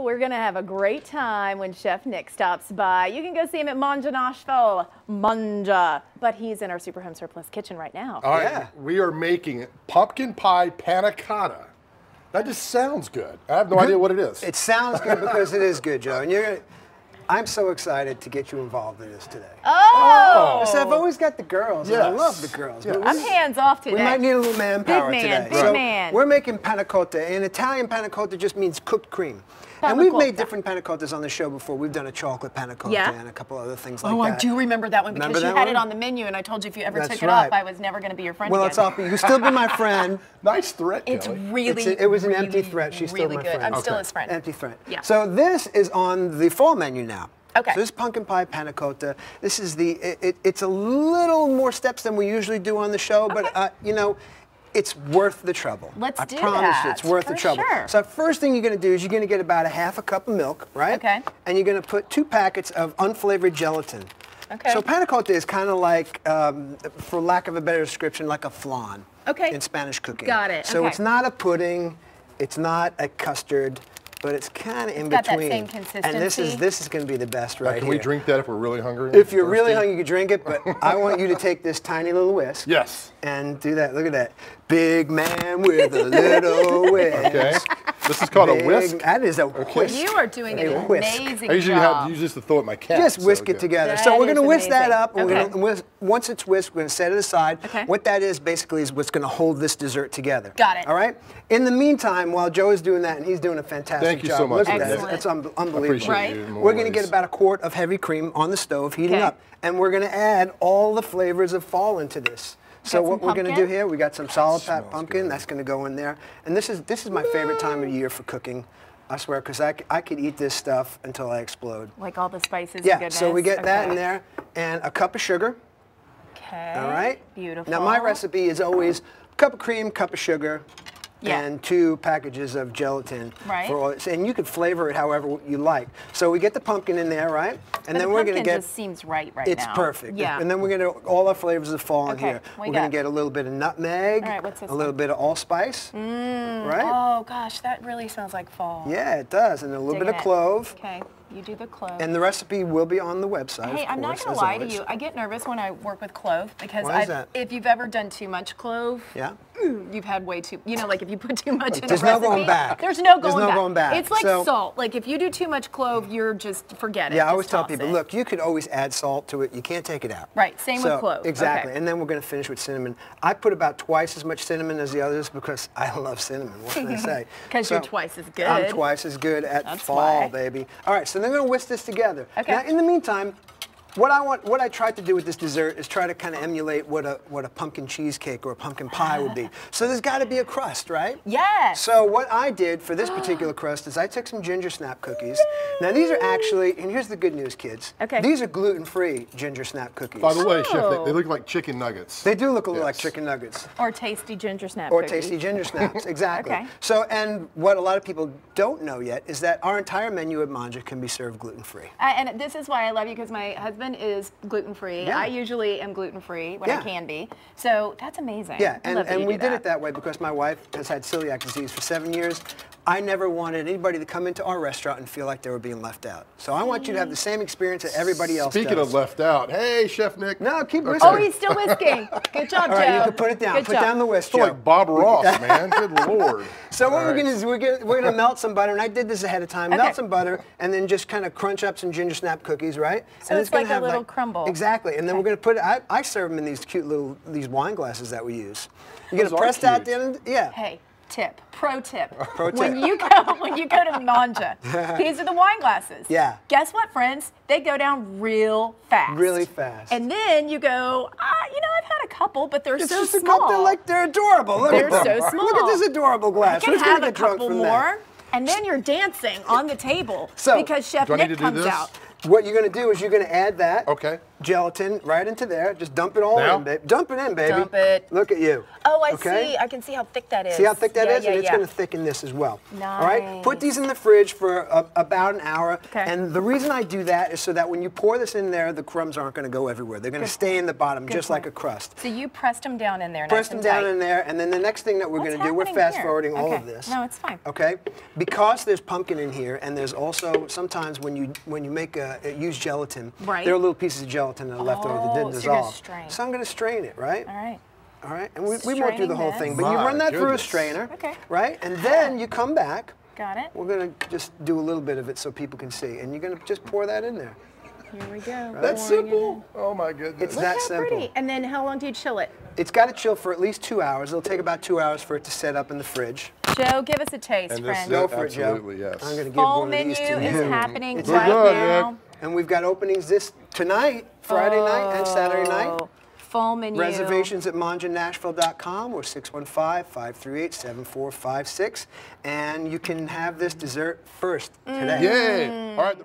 we're going to have a great time when Chef Nick stops by. You can go see him at Manja Nashville. Manja. But he's in our Super Home Surplus kitchen right now. All right, we are making pumpkin pie panna cotta. That just sounds good. I have no idea what it is. It sounds good because it is good, Joe. And I'm so excited to get you involved in this today. Oh! So I've always got the girls. Yes. And I love the girls. Yes. I'm hands off today. We might need a little manpower today. Big man. We're making panna cotta, and Italian panna cotta just means cooked cream. And we've made different panna cottas on the show before. We've done a chocolate panna cotta and a couple other things like that. Oh, I do remember that one because you had it on the menu, and I told you if you ever took it off, I was never going to be your friend again. Well, it's off. You can still be my friend. Nice threat, It's Kelly. really, It was an empty threat. She's still my friend. I'm still his friend. Empty threat. Yeah. So this is on the fall menu now. Okay. So this is pumpkin pie panna cotta. This is it's a little more steps than we usually do on the show, but you know, it's worth the trouble. Let's do that. I promise you, it's worth the trouble. Sure. So first thing you're going to do is you're going to get about a half a cup of milk, right? Okay. And you're going to put 2 packets of unflavored gelatin. Okay. So panna cotta is kind of like, for lack of a better description, like a flan. Okay. In Spanish cooking. Got it. So okay. it's not a pudding, it's not a custard, but it's kind of in got between. That same consistency. And this is going to be the best right here. Can we drink that if we're really hungry? If you're really hungry, you can drink it, but I want you to take this tiny little whisk. Yes. And do that. Look at that. Big man with a little whisk. Okay. This is called a whisk? That is a whisk. You are doing an amazing I usually job. use this to throw at my cat. Just whisk it together. That So we're going to is whisk that amazing. up. We're gonna, once it's whisked, we're going to set it aside. Okay. What that is basically is what's going to hold this dessert together. Got it. All right? In the meantime, while Joe is doing that, and he's doing a fantastic job. Thank you so much. Look at that. Excellent. It's unbelievable. Appreciate you in more We're going to get ways. about a quart of heavy cream on the stove heating up. And we're going to add all the flavors of fall into this. So what we're going to do here, we got some solid fat pumpkin. Good. That's going to go in there. And this is my favorite time of year for cooking. I swear, because I could eat this stuff until I explode. Like all the spices and Yeah, goodness. so we get that in there, and a cup of sugar. Okay. All right? Beautiful. Now my recipe is always cup of cream, cup of sugar, Yeah. and 2 packages of gelatin. Right. For all, and you could flavor it however you like. So we get the pumpkin in there, right? And then we're going to get. Just seems right now. It's perfect. Yeah. And then we're going to all our flavors of fall in here. We're going to get a little bit of nutmeg. All right, what's this a little bit of allspice. Right? Oh gosh, that really smells like fall. Yeah, it does. And a little bit of Digging it. clove. Okay, you do the clove. And the recipe will be on the website. Hey, of I'm not course, going as to lie always. to you. I get nervous when I work with clove because Why is that? if you've ever done too much clove, Yeah. You've had way too, like if you put too much in There's a no recipe, going back. There's no There's going no back. going back. It's like So- salt. Like if you do too much clove, you're just forget it. Yeah, I Just always tell toss people, it. look, you could always add salt to it. You can't take it out. Right, same with clove. Exactly. Okay. And then we're going to finish with cinnamon. I put about twice as much cinnamon as the others because I love cinnamon. What can I say? Because you're twice as good. I'm twice as good at That's fall, why. baby. All right, so then we're going to whisk this together. Okay. Now, in the meantime, what I tried to do with this dessert is try to kind of emulate what a pumpkin cheesecake or a pumpkin pie would be. So there's got to be a crust, right? Yes. So what I did for this particular crust is I took some ginger snap cookies. Now these are actually, and here's the good news, kids. Okay. These are gluten-free ginger snap cookies. By the way, Chef, Oh. they look like chicken nuggets. They do look a little like chicken nuggets. Or tasty ginger snap Or cookies. tasty ginger snaps, exactly. Okay. So, and what a lot of people don't know yet is that our entire menu at Manja can be served gluten-free. And this is why I love you, because my husband is gluten-free. Yeah. I usually am gluten-free when I can be. So that's amazing. Yeah, I love that and you we do did that. it that way because my wife has had celiac disease for 7 years. I never wanted anybody to come into our restaurant and feel like they were being left out. So I want you to have the same experience that everybody else Speaking does. of left out, hey, Chef Nick. No, keep Okay. whisking. Oh, he's still whisking. Good job, Joe. All right, you can put it down. Good Put job. down the whisk, It's Joe. like Bob Ross, man. Good Lord. So what All we're right. gonna do is we're gonna melt some butter, and I did this ahead of time. Okay. Melt some butter, and then just kind of crunch up some ginger snap cookies, right? So and it's gonna like a have little crumble. Exactly, and then we're gonna put it. I serve them in these cute little wine glasses that we use. You Those get a are pressed out cute. the end. Yeah. Hey, pro tip. Pro tip. When you go to Manja, these are the wine glasses. Yeah. Guess what, friends? They go down real fast. Really fast. And then you go, I've had a couple, but they're It's so just a small. couple, they're adorable. Look They're at them. so small. Look at this adorable glass. I can Who's gonna have a get drunk couple from more. that? And then you're dancing on the table So, because Chef do I need Nick to do comes this? out. What you're going to do is you're going to add that gelatin right into there. Just dump it all in, baby. Dump it in, baby. Dump it. Look at you. Oh, I see. I can see how thick that is. See how thick that is? And it's going to thicken this as well. Nice. All right? Put these in the fridge for about an hour. And the reason I do that is so that when you pour this in there, the crumbs aren't going to go everywhere. They're going to stay in the bottom just like a crust. So you pressed them down in there. Press them down in there, and then the next thing that we're going to do, we're fast forwarding all of this. No, it's fine. Okay? Because there's pumpkin in here, and there's also sometimes when you make use gelatin, there are little pieces of gelatin that are left over that didn't dissolve. So I'm going to strain it, right? All right. All right, and we won't do the whole thing, but you run that through a strainer, right? And then you come back. Got it. We're going to just do a little bit of it so people can see, and you're going to just pour that in there. Here we go. Right? That's simple. Oh my goodness. It's that simple. Pretty. And then how long do you chill it? It's got to chill for at least 2 hours. It'll take about 2 hours for it to set up in the fridge. Joe, give us a taste, friend. Go for it, Joe. Absolutely, yes. I'm going to give Fall one of these to you. menu is happening It's right now. And we've got openings tonight, Friday night and Saturday night. Fall menu. Reservations at manjanashville.com or 615-538-7456. And you can have this dessert first today. Yay! All right.